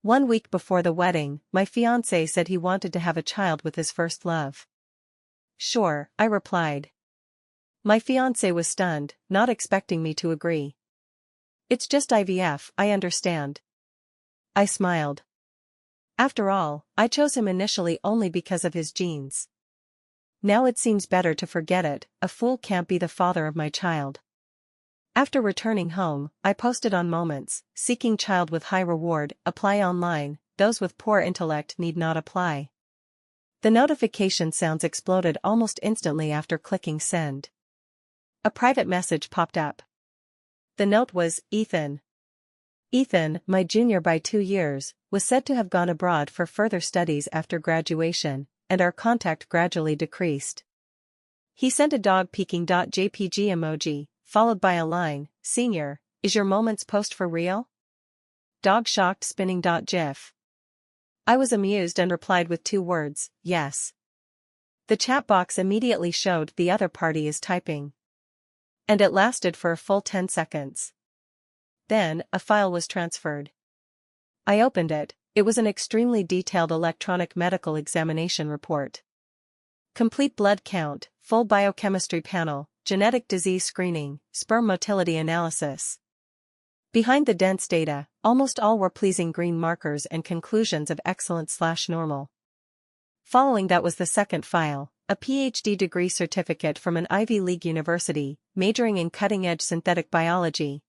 1 week before the wedding, my fiancé said he wanted to have a child with his first love. Sure, I replied. My fiancé was stunned, not expecting me to agree. It's just IVF, I understand. I smiled. After all, I chose him initially only because of his genes. Now it seems better to forget it, a fool can't be the father of my child. After returning home, I posted on Moments, seeking child with high reward, apply online, those with poor intellect need not apply. The notification sounds exploded almost instantly after clicking send. A private message popped up. The note was, Ethan. Ethan, my junior by 2 years, was said to have gone abroad for further studies after graduation, and our contact gradually decreased. He sent a dog peeking.jpg emoji, followed by a line, Senior, is your Moments post for real? Dog shocked spinning.gif. I was amused and replied with 2 words, yes. The chat box immediately showed the other party is typing. And it lasted for a full 10 seconds. Then, a file was transferred. I opened it. It was an extremely detailed electronic medical examination report. Complete blood count, full biochemistry panel, genetic disease screening, sperm motility analysis. Behind the dense data, almost all were pleasing green markers and conclusions of excellent/normal. Following that was the second file, a PhD degree certificate from an Ivy League university, majoring in cutting-edge synthetic biology.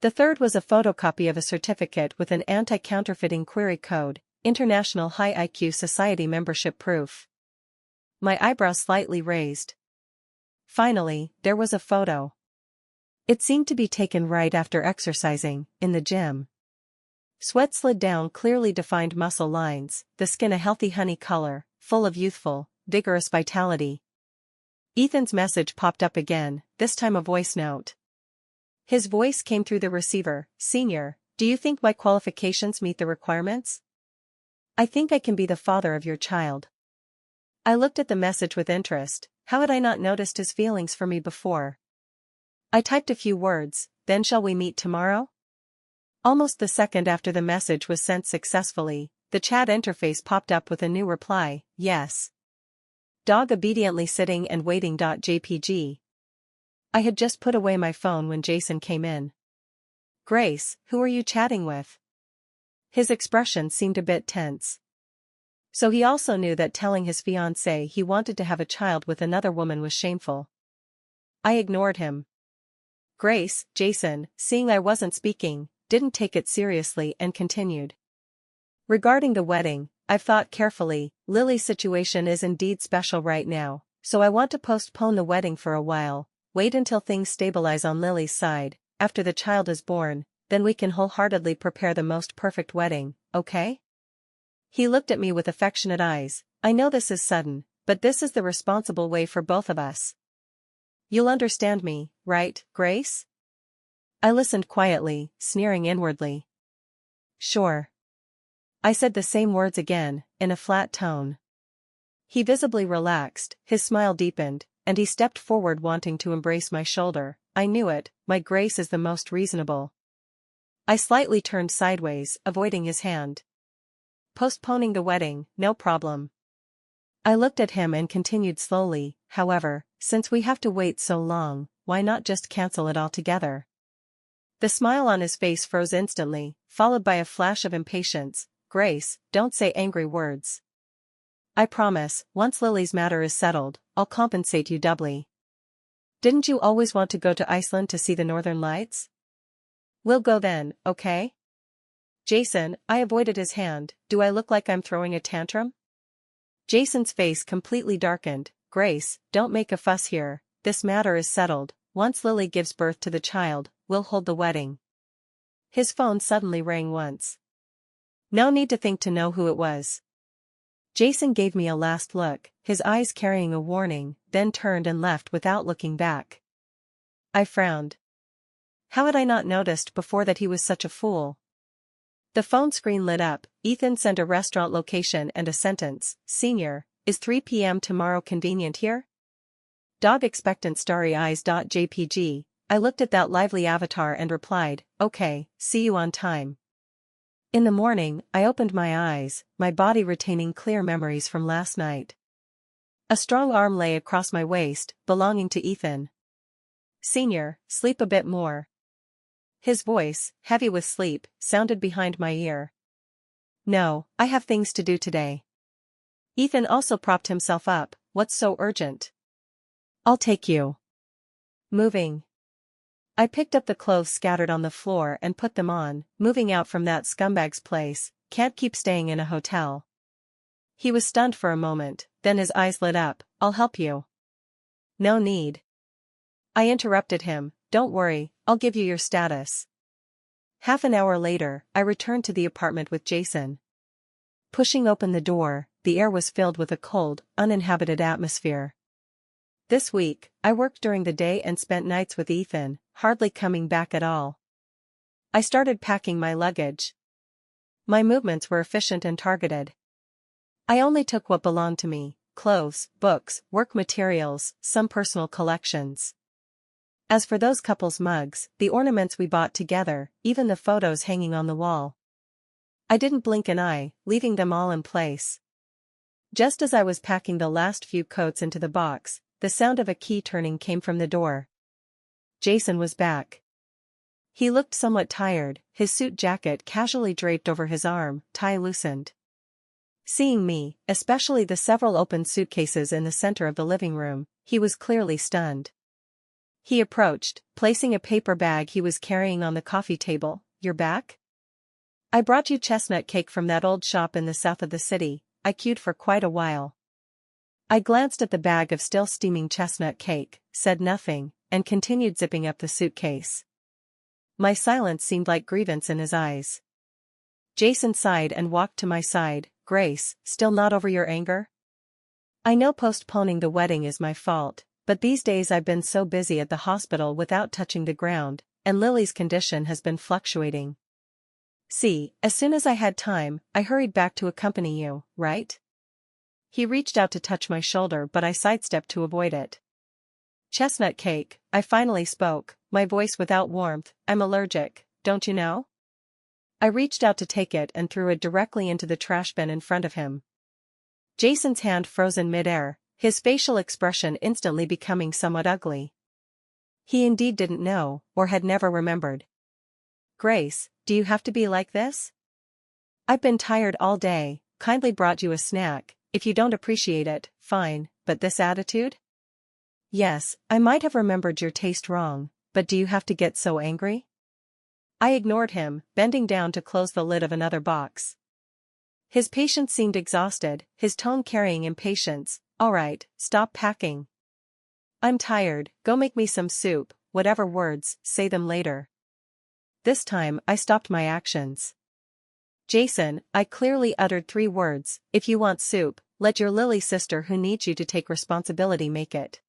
The third was a photocopy of a certificate with an anti-counterfeiting query code, International High IQ Society membership proof. My eyebrows slightly raised. Finally, there was a photo. It seemed to be taken right after exercising, in the gym. Sweat slid down clearly defined muscle lines, the skin a healthy honey color, full of youthful, vigorous vitality. Ethan's message popped up again, this time a voice note. His voice came through the receiver, Senior, do you think my qualifications meet the requirements? I think I can be the father of your child. I looked at the message with interest. How had I not noticed his feelings for me before? I typed a few words, then shall we meet tomorrow? Almost the second after the message was sent successfully, the chat interface popped up with a new reply, yes. Dog obediently sitting and waiting.jpg. I had just put away my phone when Jason came in. Grace, who are you chatting with? His expression seemed a bit tense. So he also knew that telling his fiancée he wanted to have a child with another woman was shameful. I ignored him. Grace, Jason, seeing I wasn't speaking, didn't take it seriously and continued. Regarding the wedding, I've thought carefully. Lily's situation is indeed special right now, so I want to postpone the wedding for a while, wait until things stabilize on Lily's side. After the child is born, then we can wholeheartedly prepare the most perfect wedding, okay? He looked at me with affectionate eyes. I know this is sudden, but this is the responsible way for both of us. You'll understand me, right, Grace? I listened quietly, sneering inwardly. Sure. I said the same words again, in a flat tone. He visibly relaxed, his smile deepened, and he stepped forward wanting to embrace my shoulder. I knew it, my Grace is the most reasonable. I slightly turned sideways, avoiding his hand. Postponing the wedding, no problem. I looked at him and continued slowly, however, since we have to wait so long, why not just cancel it altogether? The smile on his face froze instantly, followed by a flash of impatience. Grace, don't say angry words. I promise, once Lily's matter is settled, I'll compensate you doubly. Didn't you always want to go to Iceland to see the Northern Lights? We'll go then, okay? Jason, I avoided his hand. Do I look like I'm throwing a tantrum? Jason's face completely darkened. Grace, don't make a fuss here, this matter is settled. Once Lily gives birth to the child, we'll hold the wedding. His phone suddenly rang once. No need to think to know who it was. Jason gave me a last look, his eyes carrying a warning, then turned and left without looking back. I frowned. How had I not noticed before that he was such a fool? The phone screen lit up. Ethan sent a restaurant location and a sentence. Senior, is 3 p.m. tomorrow convenient here? Dog expectant starry eyes.jpg. I looked at that lively avatar and replied, okay, see you on time. In the morning, I opened my eyes, my body retaining clear memories from last night. A strong arm lay across my waist, belonging to Ethan. "Senior, sleep a bit more." His voice, heavy with sleep, sounded behind my ear. "No, I have things to do today." Ethan also propped himself up. "What's so urgent?" "I'll take you." Moving. I picked up the clothes scattered on the floor and put them on. "Moving out from that scumbag's place, can't keep staying in a hotel." He was stunned for a moment, then his eyes lit up. "I'll help you." "No need." I interrupted him. "Don't worry, I'll give you your status." Half an hour later, I returned to the apartment with Jason. Pushing open the door, the air was filled with a cold, uninhabited atmosphere. This week, I worked during the day and spent nights with Ethan, hardly coming back at all. I started packing my luggage. My movements were efficient and targeted. I only took what belonged to me: clothes, books, work materials, some personal collections. As for those couple's mugs, the ornaments we bought together, even the photos hanging on the wall, I didn't blink an eye, leaving them all in place. Just as I was packing the last few coats into the box, the sound of a key turning came from the door. Jason was back. He looked somewhat tired, his suit jacket casually draped over his arm, tie loosened. Seeing me, especially the several open suitcases in the center of the living room, he was clearly stunned. He approached, placing a paper bag he was carrying on the coffee table. "You're back? I brought you chestnut cake from that old shop in the south of the city. I queued for quite a while." I glanced at the bag of still steaming chestnut cake, said nothing, and continued zipping up the suitcase. My silence seemed like grievance in his eyes. Jason sighed and walked to my side. "Grace, still not over your anger?" "I know postponing the wedding is my fault, but these days I've been so busy at the hospital without touching the ground, and Lily's condition has been fluctuating. See, as soon as I had time, I hurried back to accompany you, right?" He reached out to touch my shoulder but I sidestepped to avoid it. "Chestnut cake," I finally spoke, my voice without warmth. "I'm allergic, don't you know?" I reached out to take it and threw it directly into the trash bin in front of him. Jason's hand froze in midair, his facial expression instantly becoming somewhat ugly. He indeed didn't know, or had never remembered. "Grace, do you have to be like this? I've been tired all day, kindly brought you a snack. If you don't appreciate it, fine, but this attitude?" "Yes, I might have remembered your taste wrong, but do you have to get so angry?" I ignored him, bending down to close the lid of another box. His patience seemed exhausted, his tone carrying impatience. "All right, stop packing. I'm tired, go make me some soup, whatever words, say them later." This time I stopped my actions. "Jason," I clearly uttered 3 words, "if you want soup, let your Lily sister who needs you to take responsibility make it."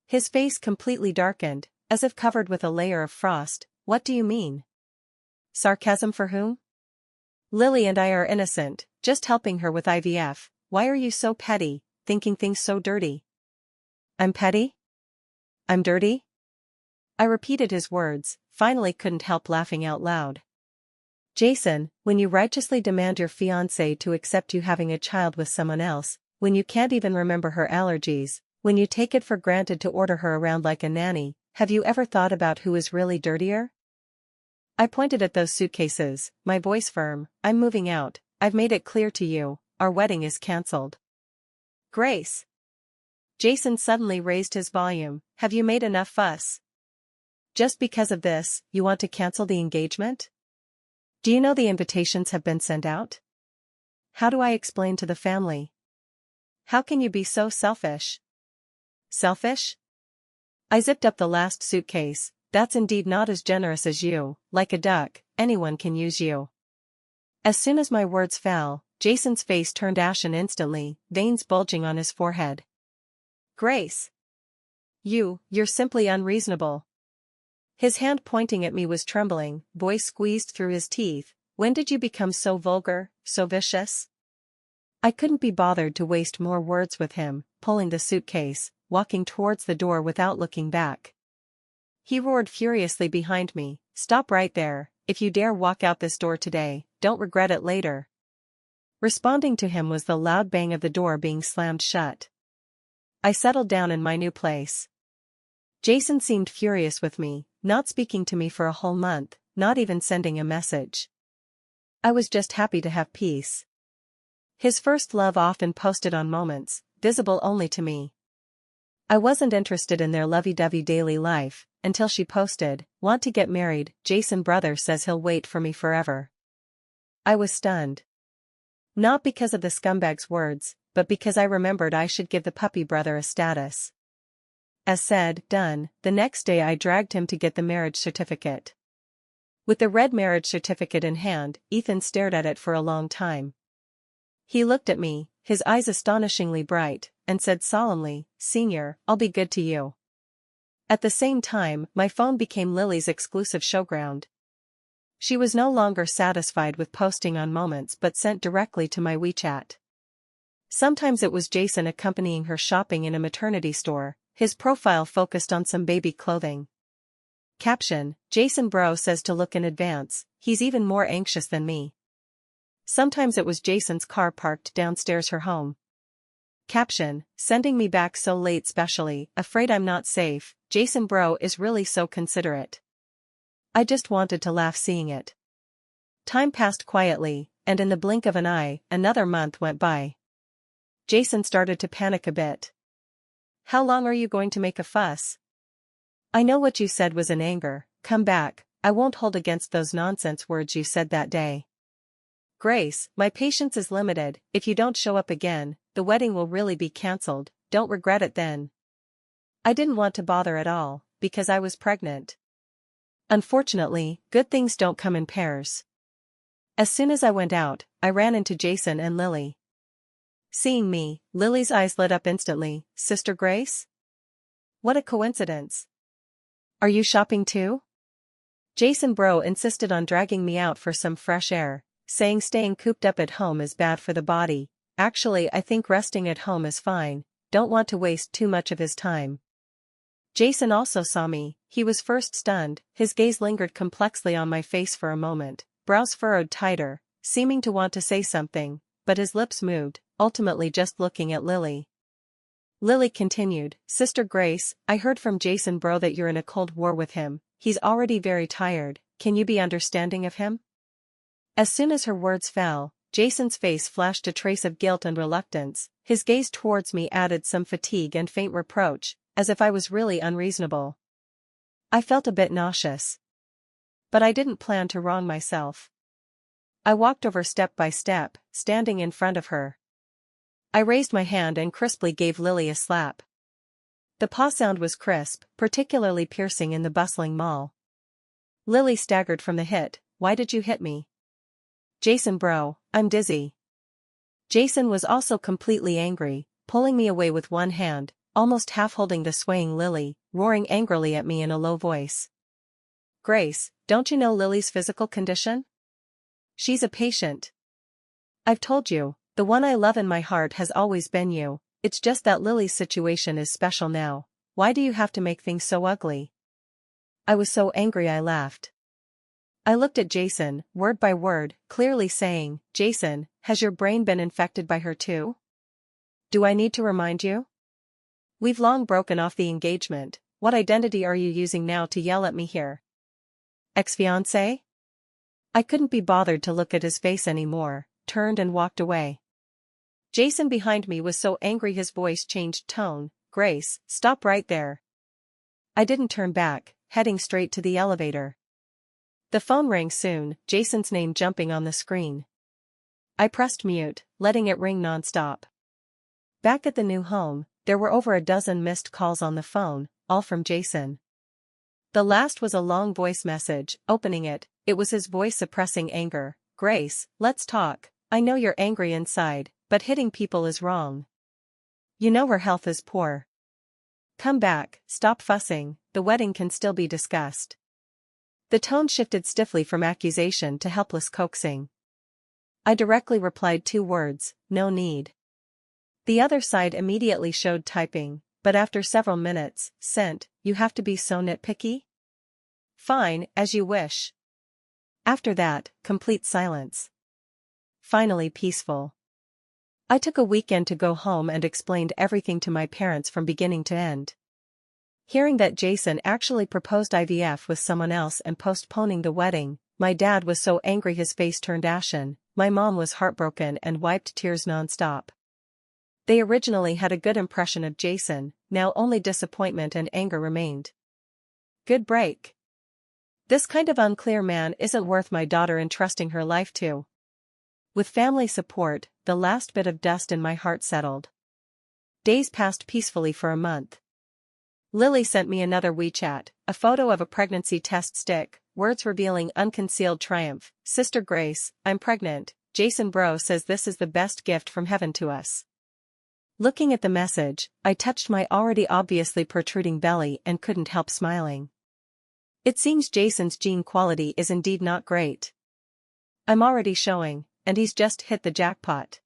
His face completely darkened, as if covered with a layer of frost. "What do you mean?" "Sarcasm for whom? Lily and I are innocent, just helping her with IVF. Why are you so petty, thinking things so dirty?" "I'm petty? I'm dirty?" I repeated his words, finally couldn't help laughing out loud. "Jason, when you righteously demand your fiancé to accept you having a child with someone else, when you can't even remember her allergies, when you take it for granted to order her around like a nanny, have you ever thought about who is really dirtier?" I pointed at those suitcases, my voice firm. "I'm moving out, I've made it clear to you, our wedding is cancelled." "Grace!" Jason suddenly raised his volume. "Have you made enough fuss? Just because of this, you want to cancel the engagement? Do you know the invitations have been sent out? How do I explain to the family? How can you be so selfish?" "Selfish?" I zipped up the last suitcase. "That's indeed not as generous as you. Like a duck, anyone can use you." As soon as my words fell, Jason's face turned ashen instantly, veins bulging on his forehead. "Grace! You're simply unreasonable." His hand pointing at me was trembling, voice squeezed through his teeth. "When did you become so vulgar, so vicious?" I couldn't be bothered to waste more words with him, pulling the suitcase, walking towards the door without looking back. He roared furiously behind me, "Stop right there, if you dare walk out this door today, don't regret it later. Responding to him was the loud bang of the door being slammed shut. I settled down in my new place. Jason seemed furious with me, not speaking to me for a whole month, not even sending a message. I was just happy to have peace. His first love often posted on moments, visible only to me. I wasn't interested in their lovey-dovey daily life, until she posted, "Want to get married, Jason brother says he'll wait for me forever." I was stunned. Not because of the scumbag's words, but because I remembered I should give the puppy brother a status. As said, done, the next day I dragged him to get the marriage certificate. With the red marriage certificate in hand, Ethan stared at it for a long time. He looked at me, his eyes astonishingly bright, and said solemnly, "Senior, I'll be good to you." At the same time, my phone became Lily's exclusive showground. She was no longer satisfied with posting on moments but sent directly to my WeChat. Sometimes it was Jason accompanying her shopping in a maternity store, his profile focused on some baby clothing. Caption: Jason bro says to look in advance, he's even more anxious than me. Sometimes it was Jason's car parked downstairs her home. Caption: sending me back so late specially, afraid I'm not safe, Jason bro is really so considerate. I just wanted to laugh seeing it. Time passed quietly, and in the blink of an eye, another month went by. Jason started to panic a bit. "How long are you going to make a fuss? I know what you said was in anger, come back, I won't hold against those nonsense words you said that day." "Grace, my patience is limited, if you don't show up again, the wedding will really be cancelled, don't regret it then." I didn't want to bother at all, because I was pregnant. Unfortunately, good things don't come in pairs. As soon as I went out, I ran into Jason and Lily. Seeing me, Lily's eyes lit up instantly. "Sister Grace? What a coincidence. Are you shopping too?" Jason bro insisted on dragging me out for some fresh air, saying staying cooped up at home is bad for the body. Actually, I think resting at home is fine, don't want to waste too much of his time. Jason also saw me, he was first stunned, his gaze lingered complexly on my face for a moment, brows furrowed tighter, seeming to want to say something, but his lips moved, ultimately just looking at Lily. Lily continued, "Sister Grace, I heard from Jason bro that you're in a cold war with him, he's already very tired, can you be understanding of him?" As soon as her words fell, Jason's face flashed a trace of guilt and reluctance, his gaze towards me added some fatigue and faint reproach, as if I was really unreasonable. I felt a bit nauseous. But I didn't plan to wrong myself. I walked over step by step, standing in front of her. I raised my hand and crisply gave Lily a slap. The paw sound was crisp, particularly piercing in the bustling mall. Lily staggered from the hit. "Why did you hit me?" "Jason bro, I'm dizzy." Jason was also completely angry, pulling me away with one hand, almost half holding the swaying Lily, roaring angrily at me in a low voice. "Grace, don't you know Lily's physical condition? She's a patient. I've told you, the one I love in my heart has always been you, it's just that Lily's situation is special now, why do you have to make things so ugly?" I was so angry I laughed. I looked at Jason, word by word, clearly saying, "Jason, has your brain been infected by her too? Do I need to remind you? We've long broken off the engagement, what identity are you using now to yell at me here? Ex-fiancé?" I couldn't be bothered to look at his face anymore, turned and walked away. Jason behind me was so angry his voice changed tone. "Grace, stop right there." I didn't turn back, heading straight to the elevator. The phone rang soon, Jason's name jumping on the screen. I pressed mute, letting it ring non-stop. Back at the new home, there were over a dozen missed calls on the phone, all from Jason. The last was a long voice message. Opening it, it was his voice suppressing anger. "Grace, let's talk, I know you're angry inside, but hitting people is wrong. You know her health is poor. Come back, stop fussing, the wedding can still be discussed." The tone shifted stiffly from accusation to helpless coaxing. I directly replied 2 words, "No need." The other side immediately showed typing, but after several minutes, sent, "You have to be so nitpicky?" "Fine, as you wish." After that, complete silence. Finally peaceful. I took a weekend to go home and explained everything to my parents from beginning to end. Hearing that Jason actually proposed IVF with someone else and postponing the wedding, my dad was so angry his face turned ashen, my mom was heartbroken and wiped tears non-stop. They originally had a good impression of Jason, now only disappointment and anger remained. Good break. This kind of unclear man isn't worth my daughter entrusting her life to. With family support, the last bit of dust in my heart settled. Days passed peacefully for a month. Lily sent me another WeChat, a photo of a pregnancy test stick, words revealing unconcealed triumph. Sister Grace, I'm pregnant. Jason Bro says this is the best gift from heaven to us. Looking at the message, I touched my already obviously protruding belly and couldn't help smiling. It seems Jason's gene quality is indeed not great. I'm already showing, and he's just hit the jackpot.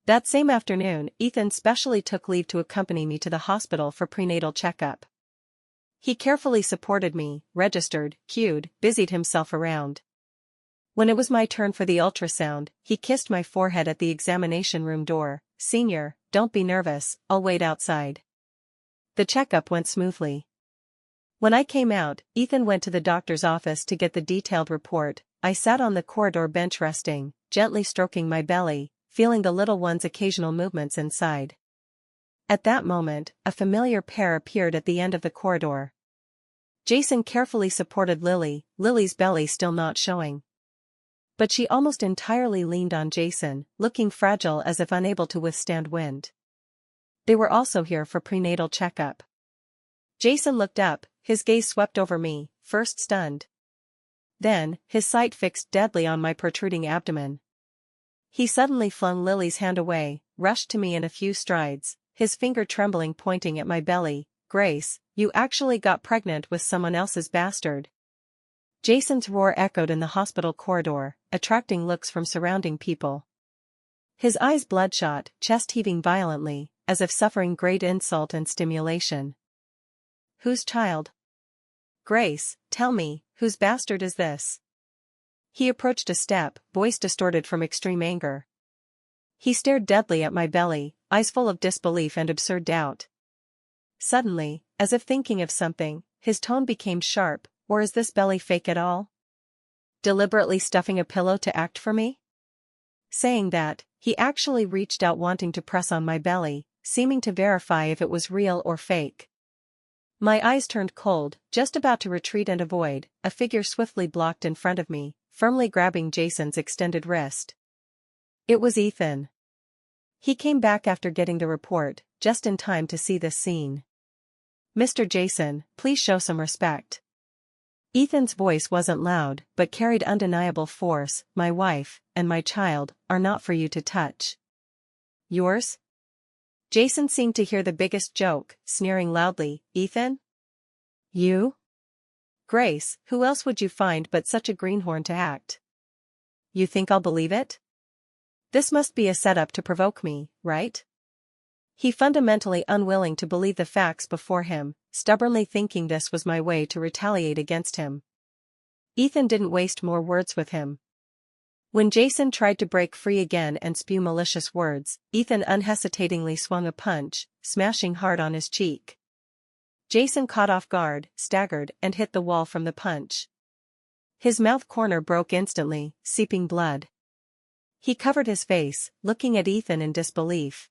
That same afternoon, Ethan specially took leave to accompany me to the hospital for prenatal checkup. He carefully supported me, registered, queued, busied himself around. When it was my turn for the ultrasound, he kissed my forehead at the examination room door. Senior, don't be nervous, I'll wait outside. The checkup went smoothly. When I came out, Ethan went to the doctor's office to get the detailed report. I sat on the corridor bench resting, gently stroking my belly, feeling the little one's occasional movements inside. At that moment, a familiar pair appeared at the end of the corridor. Jason carefully supported Lily, Lily's belly still not showing. But she almost entirely leaned on Jason, looking fragile as if unable to withstand wind. They were also here for prenatal checkup. Jason looked up, his gaze swept over me, first stunned. Then, his sight fixed deadly on my protruding abdomen. He suddenly flung Lily's hand away, rushed to me in a few strides, his finger trembling pointing at my belly. Grace, you actually got pregnant with someone else's bastard. Jason's roar echoed in the hospital corridor, attracting looks from surrounding people. His eyes bloodshot, chest heaving violently, as if suffering great insult and stimulation. Whose child? Grace, tell me, whose bastard is this? He approached a step, voice distorted from extreme anger. He stared deadly at my belly, eyes full of disbelief and absurd doubt. Suddenly, as if thinking of something, his tone became sharp. Or is this belly fake at all? Deliberately stuffing a pillow to act for me? Saying that, he actually reached out wanting to press on my belly, seeming to verify if it was real or fake. My eyes turned cold, just about to retreat and avoid, a figure swiftly blocked in front of me, firmly grabbing Jason's extended wrist. It was Ethan. He came back after getting the report, just in time to see this scene. Mr. Jason, please show some respect. Ethan's voice wasn't loud, but carried undeniable force. My wife, and my child, are not for you to touch. Yours? Jason seemed to hear the biggest joke, sneering loudly. Ethan? You? Grace, who else would you find but such a greenhorn to act? You think I'll believe it? This must be a setup to provoke me, right? He fundamentally unwilling to believe the facts before him, stubbornly thinking this was my way to retaliate against him. Ethan didn't waste more words with him. When Jason tried to break free again and spew malicious words, Ethan unhesitatingly swung a punch, smashing hard on his cheek. Jason caught off guard, staggered, and hit the wall from the punch. His mouth corner broke instantly, seeping blood. He covered his face, looking at Ethan in disbelief.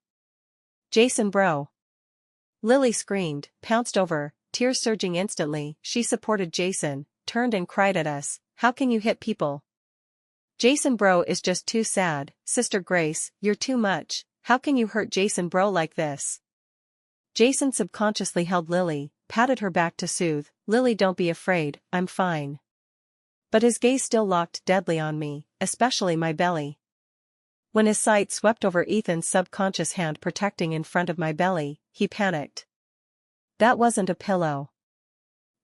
Jason bro. Lily screamed, pounced over, tears surging instantly. She supported Jason, turned and cried at us, how can you hit people? Jason bro is just too sad. Sister Grace, you're too much. How can you hurt Jason bro like this? Jason subconsciously held Lily, patted her back to soothe. Lily, don't be afraid, I'm fine. But his gaze still locked deadly on me, especially my belly. When his sight swept over Ethan's subconscious hand protecting in front of my belly, he panicked. That wasn't a pillow.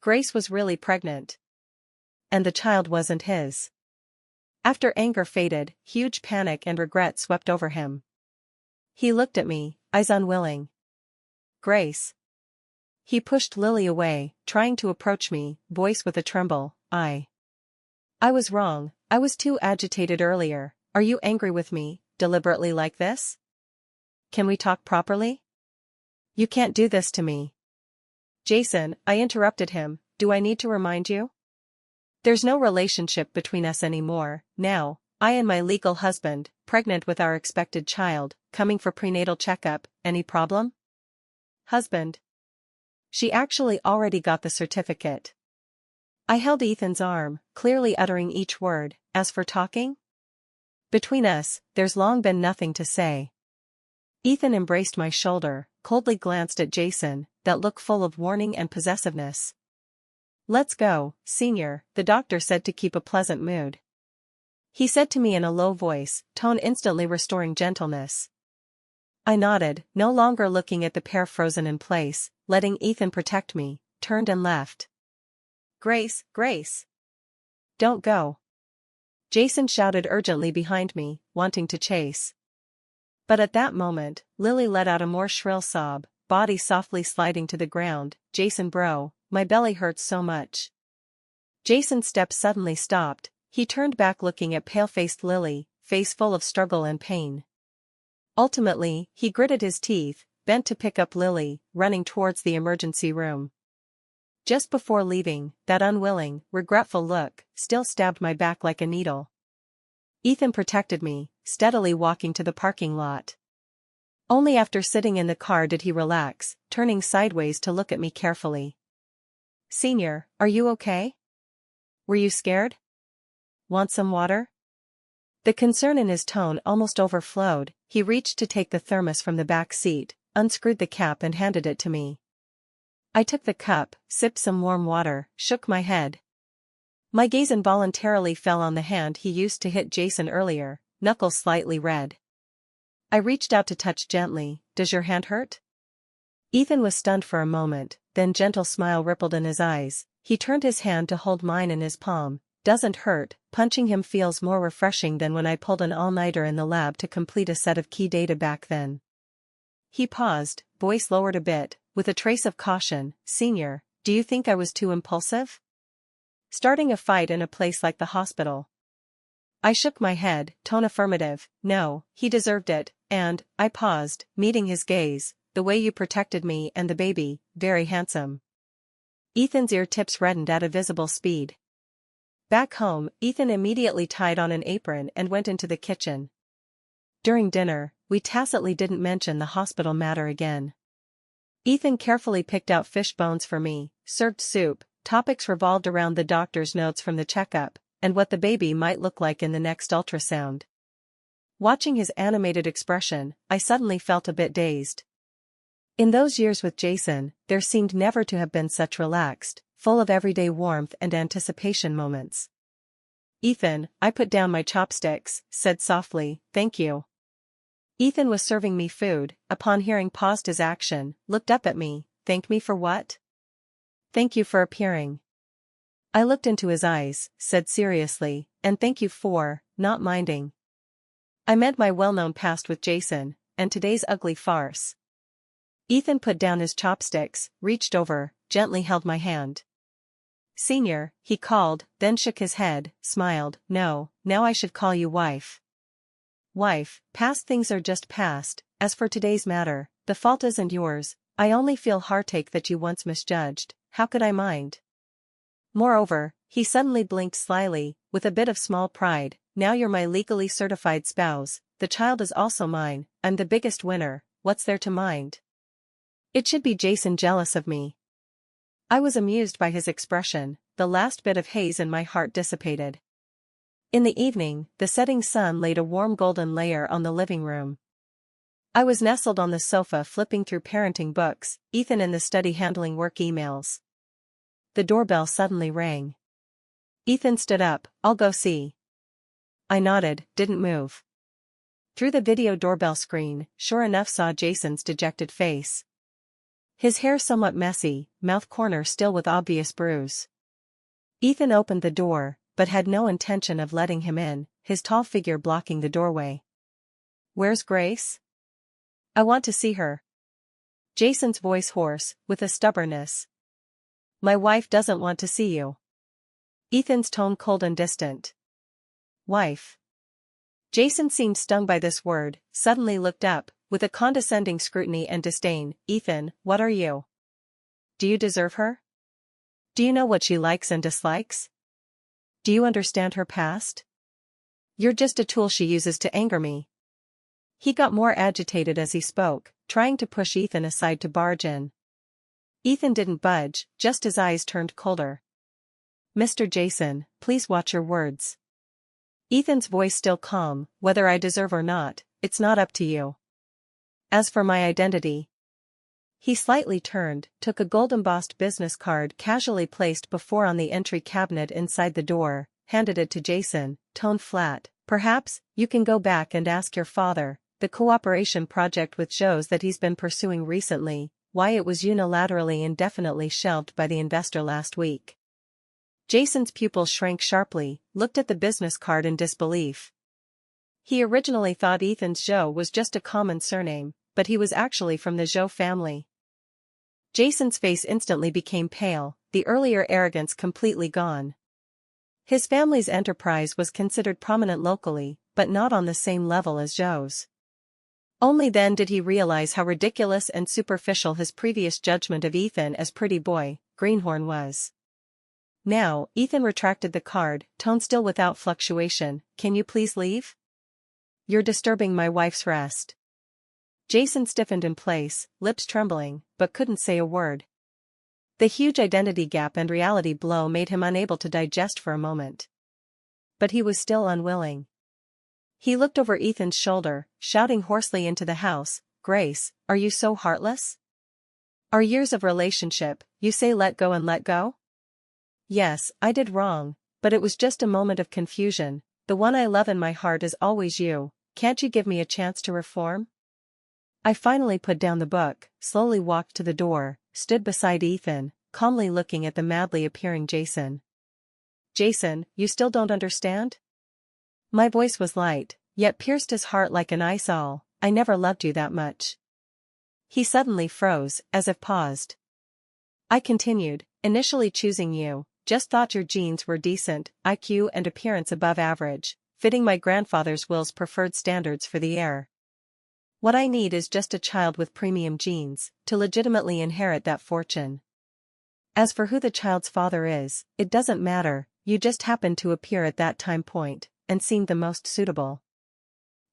Grace was really pregnant. And the child wasn't his. After anger faded, huge panic and regret swept over him. He looked at me, eyes unwilling. Grace. He pushed Lily away, trying to approach me, voice with a tremble, I was wrong, I was too agitated earlier. Are you angry with me, deliberately like this? Can we talk properly? You can't do this to me. Jason, I interrupted him, do I need to remind you? There's no relationship between us anymore, now. I and my legal husband, pregnant with our expected child, coming for prenatal checkup, any problem? Husband. She actually already got the certificate. I held Ethan's arm, clearly uttering each word. As for talking? Between us, there's long been nothing to say. Ethan embraced my shoulder, coldly glanced at Jason, that look full of warning and possessiveness. Let's go, Senior, the doctor said to keep a pleasant mood. He said to me in a low voice, tone instantly restoring gentleness. I nodded, no longer looking at the pair frozen in place, letting Ethan protect me, turned and left. Grace, Grace! Don't go! Jason shouted urgently behind me, wanting to chase. But at that moment, Lily let out a more shrill sob, body softly sliding to the ground. Jason bro, my belly hurts so much. Jason's steps suddenly stopped. He turned back looking at pale-faced Lily, face full of struggle and pain. Ultimately, he gritted his teeth, bent to pick up Lily, running towards the emergency room. Just before leaving, that unwilling, regretful look still stabbed my back like a needle. Ethan protected me, steadily walking to the parking lot. Only after sitting in the car did he relax, turning sideways to look at me carefully. Senior, are you okay? Were you scared? Want some water? The concern in his tone almost overflowed. He reached to take the thermos from the back seat, unscrewed the cap and handed it to me. I took the cup, sipped some warm water, shook my head. My gaze involuntarily fell on the hand he used to hit Jason earlier, knuckles slightly red. I reached out to touch gently. Does your hand hurt? Ethan was stunned for a moment, then gentle smile rippled in his eyes. He turned his hand to hold mine in his palm. Doesn't hurt, punching him feels more refreshing than when I pulled an all-nighter in the lab to complete a set of key data back then. He paused, voice lowered a bit, with a trace of caution. Senior, do you think I was too impulsive? Starting a fight in a place like the hospital? I shook my head, tone affirmative. No, he deserved it, and, I paused, meeting his gaze, the way you protected me and the baby, very handsome. Ethan's ear tips reddened at a visible speed. Back home, Ethan immediately tied on an apron and went into the kitchen. During dinner, we tacitly didn't mention the hospital matter again. Ethan carefully picked out fish bones for me, served soup. Topics revolved around the doctor's notes from the checkup, and what the baby might look like in the next ultrasound. Watching his animated expression, I suddenly felt a bit dazed. In those years with Jason, there seemed never to have been such relaxed, full of everyday warmth and anticipation moments. Ethan, I put down my chopsticks, said softly, thank you. Ethan was serving me food, upon hearing paused his action, looked up at me. Thank me for what? Thank you for appearing. I looked into his eyes, said seriously, and thank you for, not minding. I meant my well-known past with Jason, and today's ugly farce. Ethan put down his chopsticks, reached over, gently held my hand. Senior, he called, then shook his head, smiled. No, now I should call you wife. Wife, past things are just past. As for today's matter, the fault isn't yours. I only feel heartache that you once misjudged. How could I mind? Moreover, he suddenly blinked slyly, with a bit of small pride. Now you're my legally certified spouse, the child is also mine, I'm the biggest winner, what's there to mind? It should be Jason jealous of me. I was amused by his expression, the last bit of haze in my heart dissipated. In the evening, the setting sun laid a warm golden layer on the living room. I was nestled on the sofa flipping through parenting books, Ethan in the study handling work emails. The doorbell suddenly rang. Ethan stood up. I'll go see. I nodded, didn't move. Through the video doorbell screen, sure enough saw Jason's dejected face. His hair somewhat messy, mouth corner still with obvious bruise. Ethan opened the door, but had no intention of letting him in, his tall figure blocking the doorway. Where's Grace? I want to see her. Jason's voice hoarse, with a stubbornness. My wife doesn't want to see you. Ethan's tone cold and distant. Wife. Jason seemed stung by this word, suddenly looked up, with a condescending scrutiny and disdain. Ethan, what are you? Do you deserve her? Do you know what she likes and dislikes? Do you understand her past? You're just a tool she uses to anger me. He got more agitated as he spoke, trying to push Ethan aside to barge in. Ethan didn't budge, just his eyes turned colder. Mr. Jason, please watch your words. Ethan's voice still calm, whether I deserve or not, it's not up to you. As for my identity. He slightly turned, took a gold-embossed business card casually placed before on the entry cabinet inside the door, handed it to Jason, tone flat. Perhaps, you can go back and ask your father, the cooperation project with Joe's that he's been pursuing recently, why it was unilaterally indefinitely shelved by the investor last week. Jason's pupils shrank sharply, looked at the business card in disbelief. He originally thought Ethan's Joe was just a common surname, but he was actually from the Joe family. Jason's face instantly became pale, the earlier arrogance completely gone. His family's enterprise was considered prominent locally, but not on the same level as Joe's. Only then did he realize how ridiculous and superficial his previous judgment of Ethan as pretty boy, Greenhorn was. Now, Ethan retracted the card, tone still without fluctuation. Can you please leave? You're disturbing my wife's rest. Jason stiffened in place, lips trembling, but couldn't say a word. The huge identity gap and reality blow made him unable to digest for a moment. But he was still unwilling. He looked over Ethan's shoulder, shouting hoarsely into the house, Grace, are you so heartless? Our years of relationship, you say let go and let go? Yes, I did wrong, but it was just a moment of confusion. The one I love in my heart is always you. Can't you give me a chance to reform? I finally put down the book, slowly walked to the door, stood beside Ethan, calmly looking at the madly appearing Jason. Jason, you still don't understand? My voice was light, yet pierced his heart like an ice awl. I never loved you that much. He suddenly froze, as if paused. I continued, initially choosing you, just thought your genes were decent, IQ and appearance above average, fitting my grandfather's will's preferred standards for the heir. What I need is just a child with premium genes, to legitimately inherit that fortune. As for who the child's father is, it doesn't matter, you just happened to appear at that time point, and seemed the most suitable.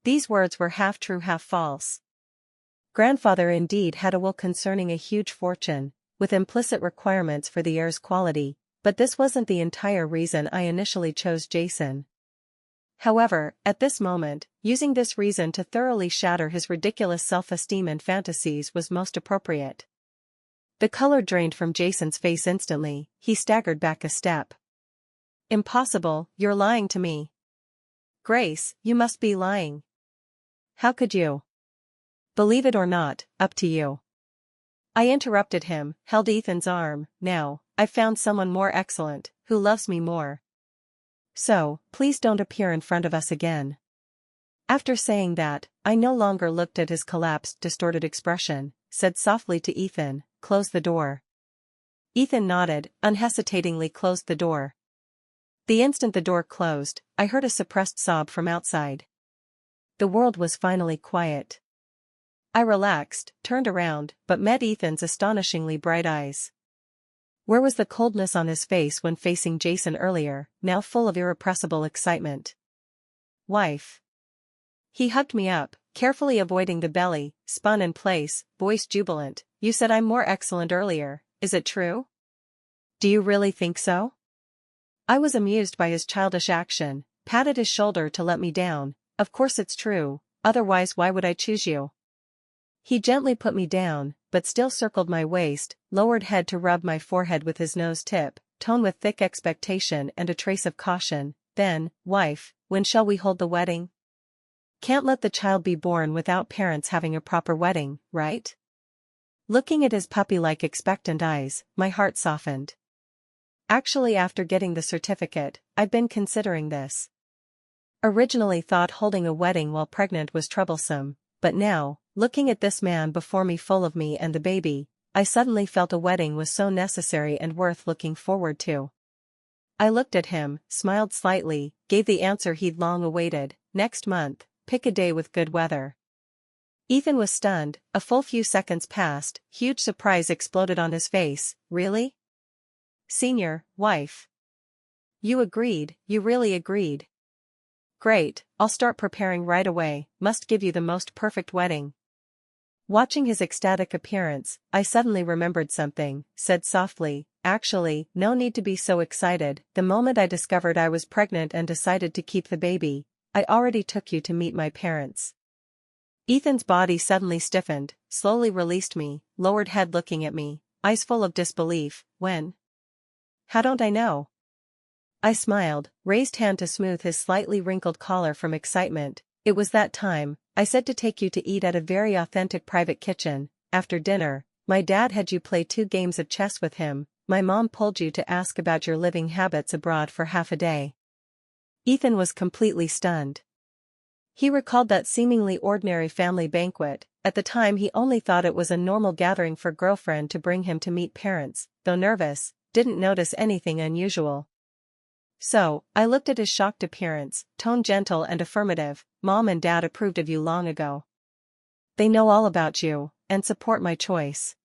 These words were half true half false. Grandfather indeed had a will concerning a huge fortune, with implicit requirements for the heir's quality, but this wasn't the entire reason I initially chose Jason. However, at this moment, using this reason to thoroughly shatter his ridiculous self-esteem and fantasies was most appropriate. The color drained from Jason's face instantly, he staggered back a step. Impossible, you're lying to me. Grace, you must be lying. How could you? Believe it or not, up to you. I interrupted him, held Ethan's arm. Now, I've found someone more excellent, who loves me more. So, please don't appear in front of us again. After saying that, I no longer looked at his collapsed, distorted expression, said softly to Ethan, close the door. Ethan nodded, unhesitatingly closed the door. The instant the door closed, I heard a suppressed sob from outside. The world was finally quiet. I relaxed, turned around, but met Ethan's astonishingly bright eyes. Where was the coldness on his face when facing Jason earlier, now full of irrepressible excitement? Wife. He hugged me up, carefully avoiding the belly, spun in place, voice jubilant. You said I'm more excellent earlier, is it true? Do you really think so? I was amused by his childish action, patted his shoulder to let me down. Of course it's true, otherwise why would I choose you? He gently put me down, but still circled my waist, lowered head to rub my forehead with his nose tip, tone with thick expectation and a trace of caution. Then, wife, when shall we hold the wedding? Can't let the child be born without parents having a proper wedding, right? Looking at his puppy-like expectant eyes, my heart softened. Actually, after getting the certificate, I've been considering this. Originally thought holding a wedding while pregnant was troublesome, but now, looking at this man before me full of me and the baby, I suddenly felt a wedding was so necessary and worth looking forward to. I looked at him, smiled slightly, gave the answer he'd long awaited. Next month, pick a day with good weather. Ethan was stunned. A full few seconds passed, huge surprise exploded on his face. Really? Senior, wife. You agreed, you really agreed. Great, I'll start preparing right away, must give you the most perfect wedding. Watching his ecstatic appearance, I suddenly remembered something, said softly, actually, no need to be so excited. The moment I discovered I was pregnant and decided to keep the baby, I already took you to meet my parents. Ethan's body suddenly stiffened, slowly released me, lowered head looking at me, eyes full of disbelief. When? How don't I know? I smiled, raised hand to smooth his slightly wrinkled collar from excitement. It was that time, I said to take you to eat at a very authentic private kitchen. After dinner, my dad had you play 2 games of chess with him, my mom pulled you to ask about your living habits abroad for half a day. Ethan was completely stunned. He recalled that seemingly ordinary family banquet. At the time he only thought it was a normal gathering for girlfriend to bring him to meet parents, though nervous, didn't notice anything unusual. So, I looked at his shocked appearance, tone gentle and affirmative. Mom and Dad approved of you long ago. They know all about you, and support my choice.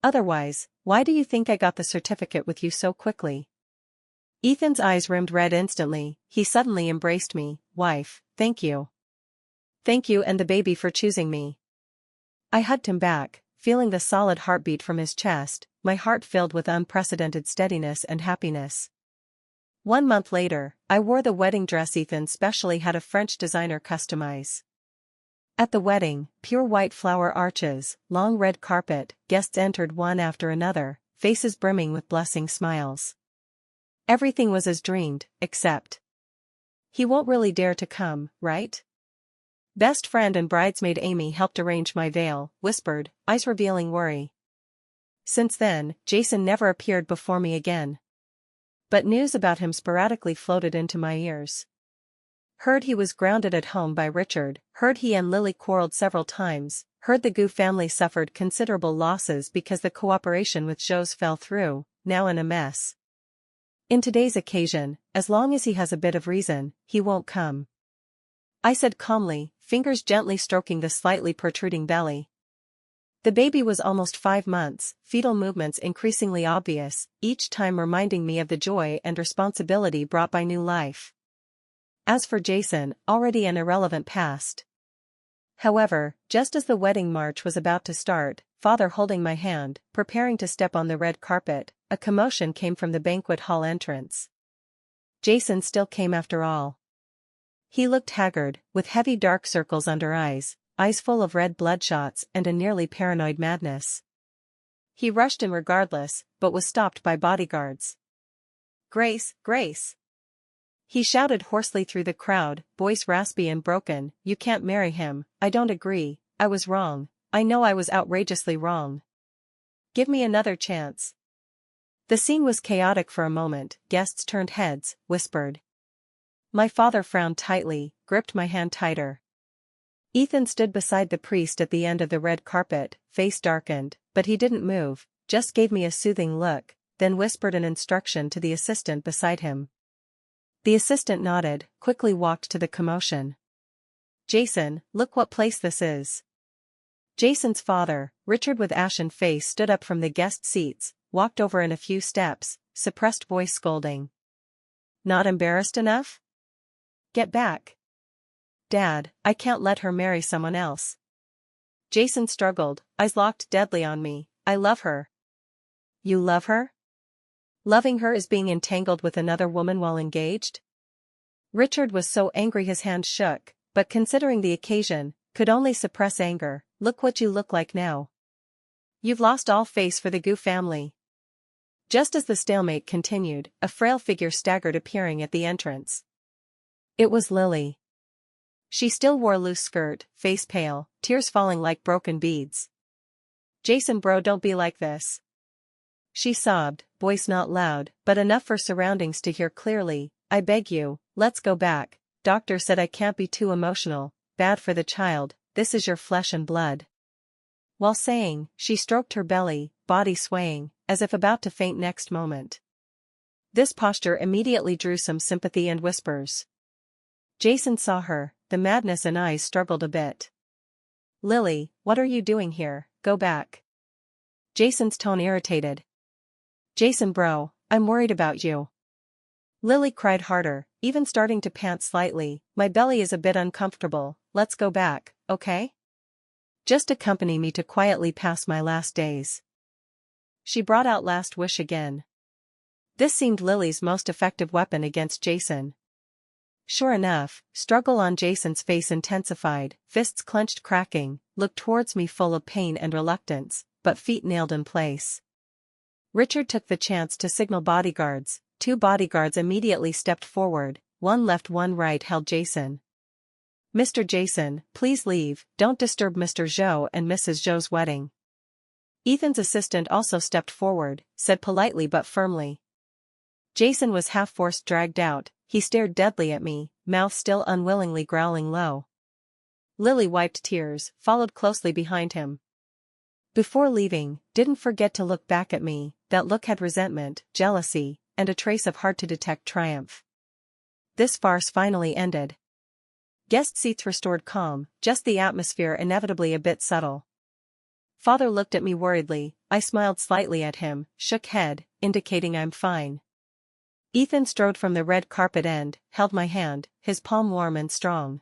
Otherwise, why do you think I got the certificate with you so quickly? Ethan's eyes rimmed red instantly. He suddenly embraced me. Wife, thank you. Thank you and the baby for choosing me. I hugged him back, feeling the solid heartbeat from his chest, my heart filled with unprecedented steadiness and happiness. 1 month later, I wore the wedding dress Ethan specially had a French designer customize. At the wedding, pure white flower arches, long red carpet, guests entered one after another, faces brimming with blessing smiles. Everything was as dreamed, except. He won't really dare to come, right? Best friend and bridesmaid Amy helped arrange my veil, whispered, eyes revealing worry. Since then, Jason never appeared before me again. But news about him sporadically floated into my ears. Heard he was grounded at home by Richard, heard he and Lily quarreled several times, heard the Gu family suffered considerable losses because the cooperation with Joe's fell through, now in a mess. In today's occasion, as long as he has a bit of reason, he won't come. I said calmly, fingers gently stroking the slightly protruding belly. The baby was almost 5 months, fetal movements increasingly obvious, each time reminding me of the joy and responsibility brought by new life. As for Jason, already an irrelevant past. However, just as the wedding march was about to start, father holding my hand, preparing to step on the red carpet, a commotion came from the banquet hall entrance. Jason still came after all. He looked haggard, with heavy dark circles under eyes full of red bloodshots and a nearly paranoid madness. He rushed in regardless, but was stopped by bodyguards. Grace, Grace! He shouted hoarsely through the crowd, voice raspy and broken, you can't marry him, I don't agree, I was wrong, I know I was outrageously wrong. Give me another chance. The scene was chaotic for a moment, guests turned heads, whispered. My father frowned tightly, gripped my hand tighter. Ethan stood beside the priest at the end of the red carpet, face darkened, but he didn't move, just gave me a soothing look, then whispered an instruction to the assistant beside him. The assistant nodded, quickly walked to the commotion. Jason, look what place this is. Jason's father, Richard with ashen face stood up from the guest seats, walked over in a few steps, suppressed voice scolding. Not embarrassed enough? Get back. Dad, I can't let her marry someone else. Jason struggled, eyes locked deadly on me. I love her. You love her? Loving her is being entangled with another woman while engaged? Richard was so angry his hand shook, but considering the occasion, could only suppress anger. Look what you look like now. You've lost all face for the Gu family. Just as the stalemate continued, a frail figure staggered appearing at the entrance. It was Lily. She still wore a loose skirt, face pale, tears falling like broken beads. Jason bro, don't be like this. She sobbed, voice not loud, but enough for surroundings to hear clearly. I beg you, let's go back. Doctor said I can't be too emotional, bad for the child, this is your flesh and blood. While saying, she stroked her belly, body swaying, as if about to faint next moment. This posture immediately drew some sympathy and whispers. Jason saw her, the madness in eyes struggled a bit. Lily, what are you doing here? Go back. Jason's tone irritated. Jason bro, I'm worried about you. Lily cried harder, even starting to pant slightly. My belly is a bit uncomfortable, let's go back, okay? Just accompany me to quietly pass my last days. She brought out Last Wish again. This seemed Lily's most effective weapon against Jason. Sure enough, struggle on Jason's face intensified, fists clenched cracking, looked towards me full of pain and reluctance, but feet nailed in place. Richard took the chance to signal bodyguards. 2 bodyguards immediately stepped forward, one left one right held Jason. Mr. Jason, please leave, don't disturb Mr. Zhou and Mrs. Zhou's wedding. Ethan's assistant also stepped forward, said politely but firmly. Jason was half-forced dragged out, he stared deadly at me, mouth still unwillingly growling low. Lily wiped tears, followed closely behind him. Before leaving, didn't forget to look back at me, that look had resentment, jealousy, and a trace of hard-to-detect triumph. This farce finally ended. Guest seats restored calm, just the atmosphere inevitably a bit subtle. Father looked at me worriedly, I smiled slightly at him, shook head, indicating I'm fine. Ethan strode from the red carpet end, held my hand, his palm warm and strong.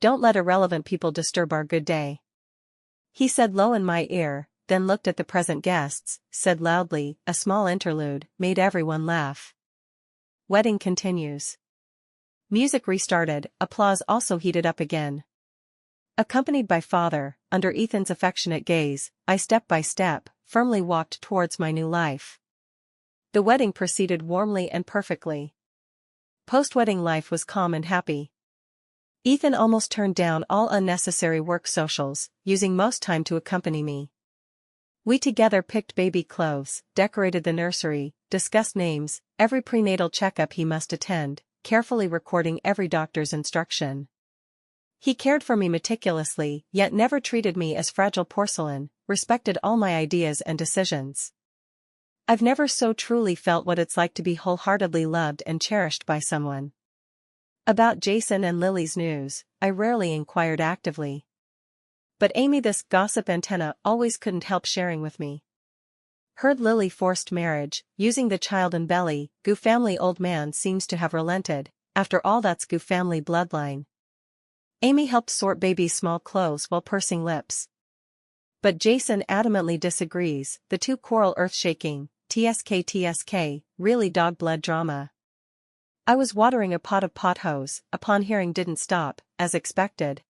Don't let irrelevant people disturb our good day. He said low in my ear, then looked at the present guests, said loudly, a small interlude, made everyone laugh. Wedding continues. Music restarted, applause also heated up again. Accompanied by father, under Ethan's affectionate gaze, I step by step, firmly walked towards my new life. The wedding proceeded warmly and perfectly. Post-wedding life was calm and happy. Ethan almost turned down all unnecessary work socials, using most time to accompany me. We together picked baby clothes, decorated the nursery, discussed names, every prenatal checkup he must attend, carefully recording every doctor's instruction. He cared for me meticulously, yet never treated me as fragile porcelain, respected all my ideas and decisions. I've never so truly felt what it's like to be wholeheartedly loved and cherished by someone. About Jason and Lily's news, I rarely inquired actively. But Amy, this gossip antenna, always couldn't help sharing with me. Heard Lily forced marriage, using the child in belly, Gu family old man seems to have relented, after all that's Gu family bloodline. Amy helped sort baby's small clothes while pursing lips. But Jason adamantly disagrees, the two quarrel earth-shaking, TSK, really dog blood drama. I was watering a pot of potholes, upon hearing didn't stop, as expected.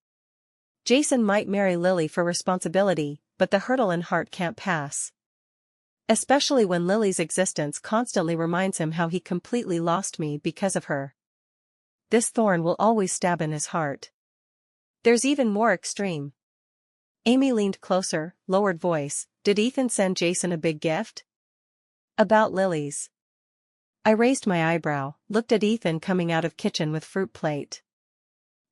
Jason might marry Lily for responsibility, but the hurdle in heart can't pass. Especially when Lily's existence constantly reminds him how he completely lost me because of her. This thorn will always stab in his heart. There's even more extreme. Amy leaned closer, lowered voice, did Ethan send Jason a big gift? About Lily's. I raised my eyebrow, looked at Ethan coming out of kitchen with fruit plate.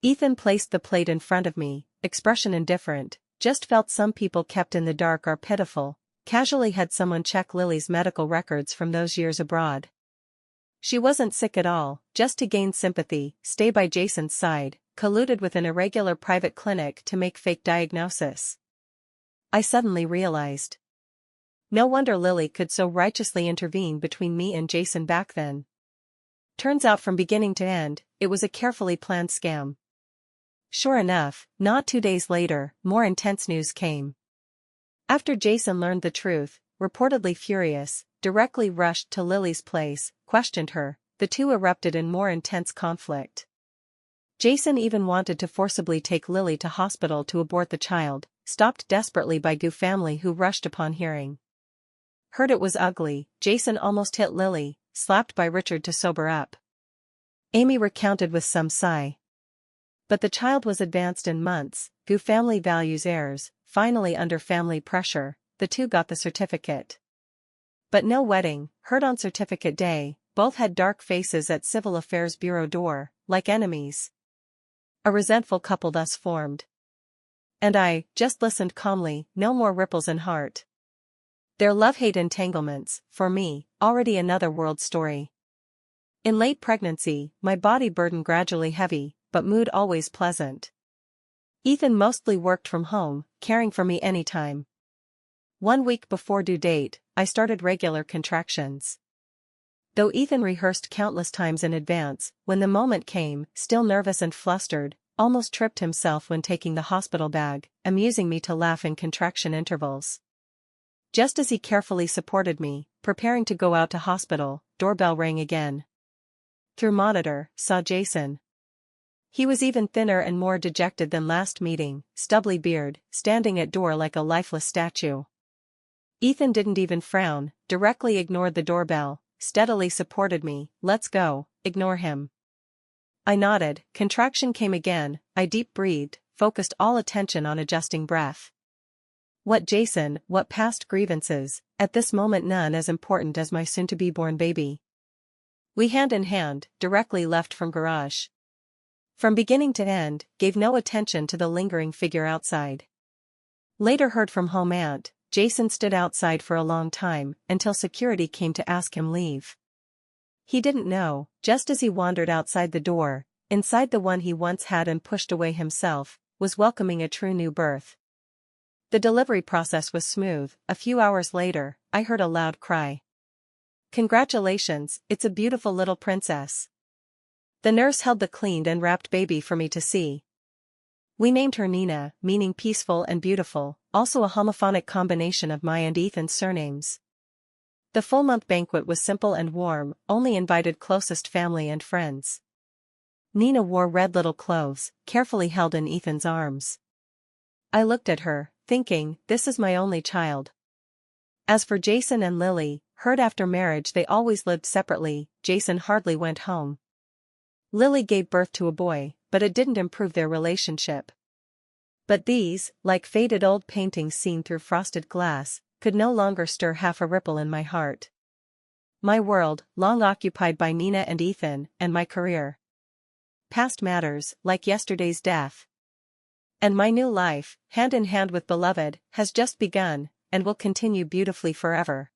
Ethan placed the plate in front of me, expression indifferent, just felt some people kept in the dark are pitiful, casually had someone check Lily's medical records from those years abroad. She wasn't sick at all, just to gain sympathy, stay by Jason's side, colluded with an irregular private clinic to make fake diagnosis. I suddenly realized. No wonder Lily could so righteously intervene between me and Jason back then. Turns out from beginning to end, it was a carefully planned scam. Sure enough, not 2 days later, more intense news came. After Jason learned the truth, reportedly furious, directly rushed to Lily's place, questioned her, the two erupted in more intense conflict. Jason even wanted to forcibly take Lily to hospital to abort the child, stopped desperately by Gu family who rushed upon hearing. Heard it was ugly, Jason almost hit Lily, slapped by Richard to sober up. Amy recounted with some sigh. But the child was advanced in months, Gu family values heirs, finally under family pressure, the two got the certificate. But no wedding, heard on certificate day, both had dark faces at Civil Affairs Bureau door, like enemies. A resentful couple thus formed. And I just listened calmly, no more ripples in heart. Their love-hate entanglements, for me, already another world story. In late pregnancy, my body burden gradually heavy, but mood always pleasant. Ethan mostly worked from home, caring for me anytime. 1 week before due date, I started regular contractions. Though Ethan rehearsed countless times in advance, when the moment came, still nervous and flustered, almost tripped himself when taking the hospital bag, amusing me to laugh in contraction intervals. Just as he carefully supported me, preparing to go out to hospital, doorbell rang again. Through monitor, saw Jason. He was even thinner and more dejected than last meeting, stubbly beard, standing at door like a lifeless statue. Ethan didn't even frown, directly ignored the doorbell, steadily supported me. Let's go, ignore him. I nodded, contraction came again, I deep breathed, focused all attention on adjusting breath. What Jason, what past grievances, at this moment none as important as my soon-to-be-born baby. We hand in hand, directly left from garage. From beginning to end, gave no attention to the lingering figure outside. Later heard from home aunt, Jason stood outside for a long time, until security came to ask him leave. He didn't know, just as he wandered outside the door, inside the one he once had and pushed away himself, was welcoming a true new birth. The delivery process was smooth. A few hours later, I heard a loud cry. Congratulations, it's a beautiful little princess. The nurse held the cleaned and wrapped baby for me to see. We named her Nina, meaning peaceful and beautiful, also a homophonic combination of my and Ethan's surnames. The full-month banquet was simple and warm, only invited closest family and friends. Nina wore red little clothes, carefully held in Ethan's arms. I looked at her, thinking, this is my only child. As for Jason and Lily, heard after marriage they always lived separately, Jason hardly went home. Lily gave birth to a boy, but it didn't improve their relationship. But these, like faded old paintings seen through frosted glass, could no longer stir half a ripple in my heart. My world, long occupied by Nina and Ethan, and my career. Past matters, like yesterday's death. And my new life, hand in hand with beloved, has just begun, and will continue beautifully forever.